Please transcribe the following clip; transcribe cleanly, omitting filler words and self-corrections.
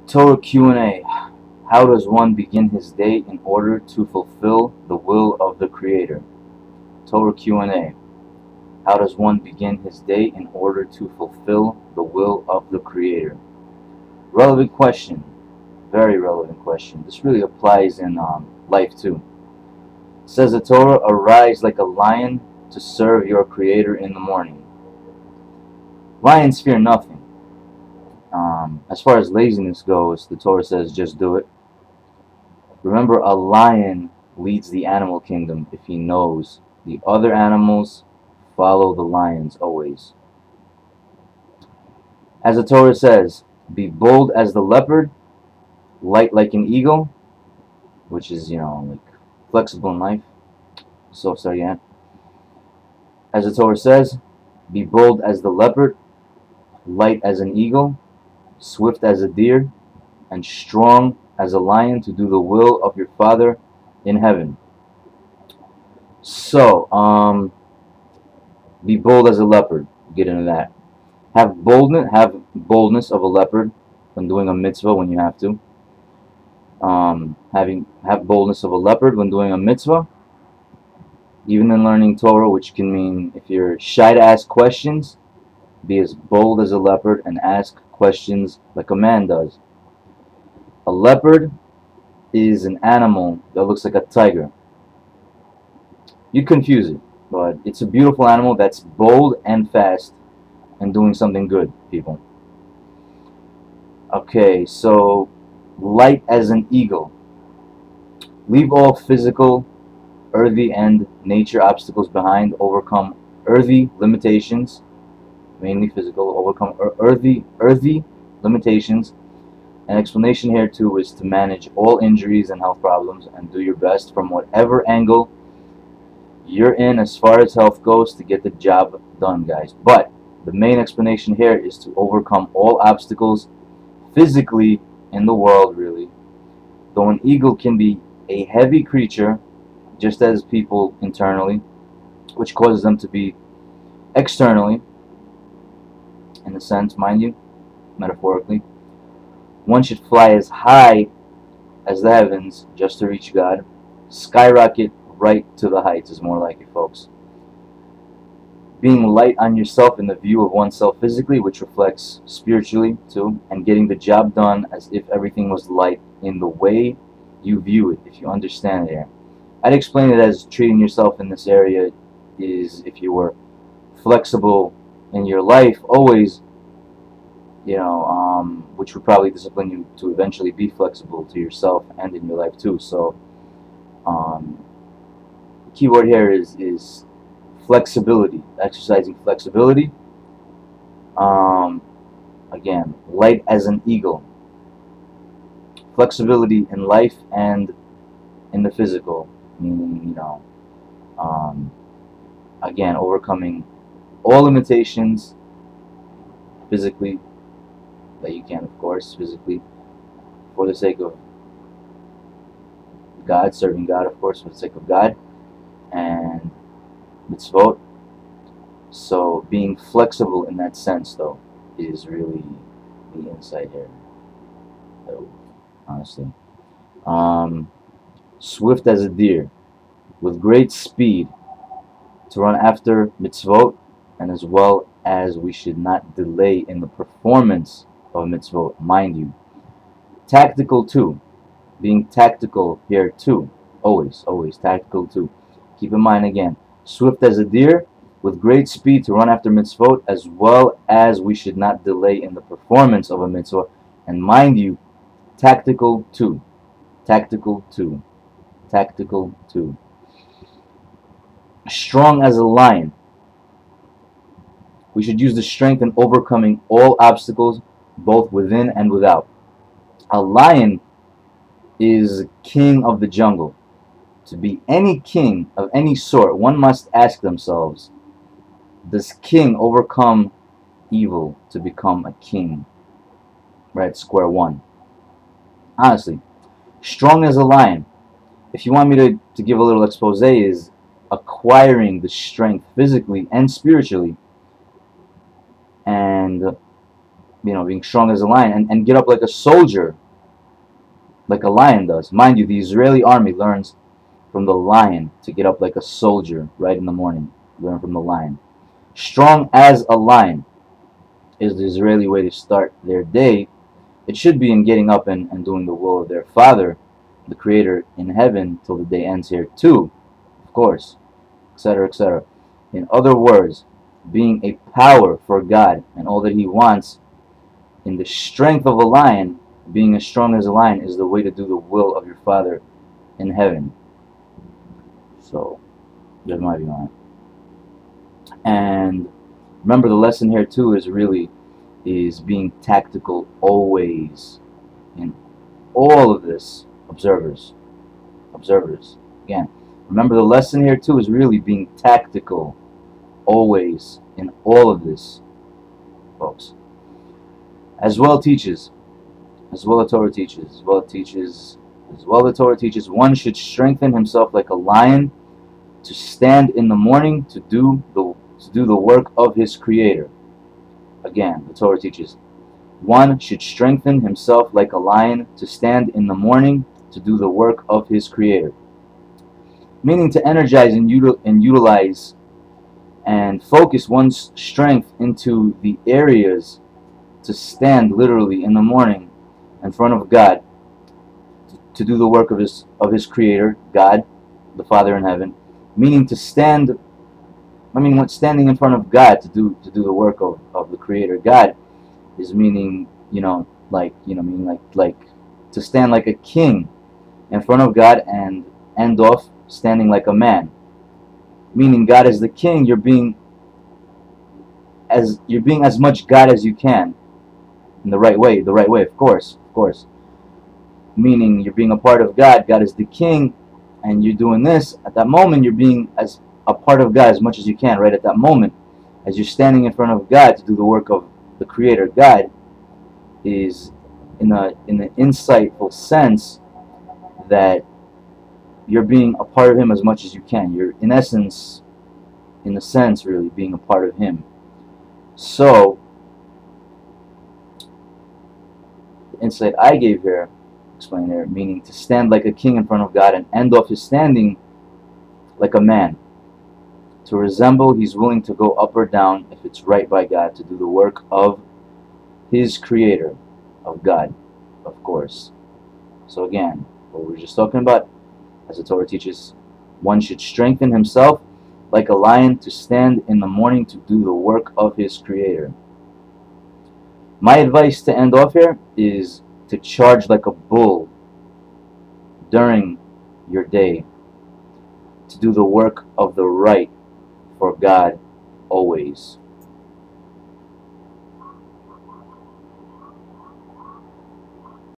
Torah Q A. How does one begin his day in order to fulfill the will of the Creator? Torah Q A. How does one begin his day in order to fulfill the will of the Creator? Relevant question. Very relevant question. This really applies in life too. It says the Torah, arise like a lion to serve your Creator in the morning. Lions fear nothing. As far as laziness goes, the Torah says just do it. Remember, a lion leads the animal kingdom if he knows the other animals follow the lions always. As the Torah says, be bold as the leopard, light like an eagle, which is, like flexible in life. So again. As the Torah says, be bold as the leopard, light as an eagle, swift as a deer, and strong as a lion to do the will of your Father in heaven. So, be bold as a leopard. Get into that. Have boldness of a leopard when doing a mitzvah when you have to. Have boldness of a leopard when doing a mitzvah. Even in learning Torah, which can mean if you're shy to ask questions, be as bold as a leopard and ask questions like a man does. A leopard is an animal that looks like a tiger. You confuse it, but it's a beautiful animal that's bold and fast and doing something good, people. Okay, so light as an eagle. Leave all physical, earthy, and nature obstacles behind. Overcome earthy limitations, mainly physical. Overcome earthy limitations. An explanation here too is to manage all injuries and health problems and do your best from whatever angle you're in as far as health goes to get the job done, guys. But the main explanation here is to overcome all obstacles physically in the world, really. Though an eagle can be a heavy creature, just as people internally, which causes them to be externally, in a sense, mind you, metaphorically. One should fly as high as the heavens just to reach God. Skyrocket right to the heights is more like it, folks. Being light on yourself in the view of oneself physically, which reflects spiritually too, and getting the job done as if everything was light in the way you view it, if you understand it here. I'd explain it as treating yourself in this area is if you were flexible in your life, always, which would probably discipline you to eventually be flexible to yourself and in your life too. So, the key word here is flexibility, exercising flexibility. Again, light as an eagle. Flexibility in life and in the physical, meaning, again, overcoming all limitations physically, that you can, of course, physically, for the sake of God, serving God, of course, for the sake of God, and mitzvot. So being flexible in that sense, though, is really the insight here, honestly. Swift as a deer, with great speed, to run after mitzvot, and as well as we should not delay in the performance of mitzvot, mind you. Tactical too, being tactical here too, always tactical too. Keep in mind again, swift as a deer, with great speed to run after mitzvot, as well as we should not delay in the performance of a mitzvah, and mind you, tactical too, tactical too, tactical too. Strong as a lion. We should use the strength in overcoming all obstacles, both within and without. A lion is king of the jungle. To be any king of any sort, one must ask themselves, does king overcome evil to become a king? Right, square one. Honestly, strong as a lion. If you want me to give a little expose, is acquiring the strength physically and spiritually, and being strong as a lion, and get up like a soldier, like a lion does. Mind you, the Israeli army learns from the lion to get up like a soldier right in the morning. Learn from the lion. Strong as a lion is the Israeli way to start their day. It should be in getting up and doing the will of their Father, the Creator in heaven, till the day ends here too, of course, etc., etc. In other words, being a power for God and all that He wants, in the strength of a lion, being as strong as a lion is the way to do the will of your Father in heaven. So, there's my view on it. And remember, the lesson here too is being tactical always in all of this. Observers. Again, remember, the lesson here too is really being tactical always in all of this, folks. As well the Torah teaches, one should strengthen himself like a lion to stand in the morning to do the work of his Creator. Again, the Torah teaches, one should strengthen himself like a lion to stand in the morning to do the work of his Creator. Meaning to energize and utilize and focus one's strength into the areas to stand literally in the morning in front of God to do the work of his Creator, God, the Father in heaven. Meaning to stand, when standing in front of God to do the work of the Creator, God, is meaning, like to stand like a king in front of God and end off standing like a man. Meaning God is the king, you're being as much God as you can in the right way, of course. Meaning you're being a part of God, God is the king, and you're doing this. At that moment, you're being as a part of God as much as you can, right at that moment. As you're standing in front of God to do the work of the Creator, God is in an insightful sense that you're being a part of Him as much as you can. You're, in essence, in a sense, really being a part of Him. So, the insight I gave here, explain there, meaning to stand like a king in front of God and end off his standing like a man. To resemble, he's willing to go up or down if it's right by God to do the work of his Creator, of God, of course. So again, what we were just talking about, as the Torah teaches, one should strengthen himself like a lion to stand in the morning to do the work of his Creator. My advice to end off here is to charge like a bull during your day to do the work of the right for God always.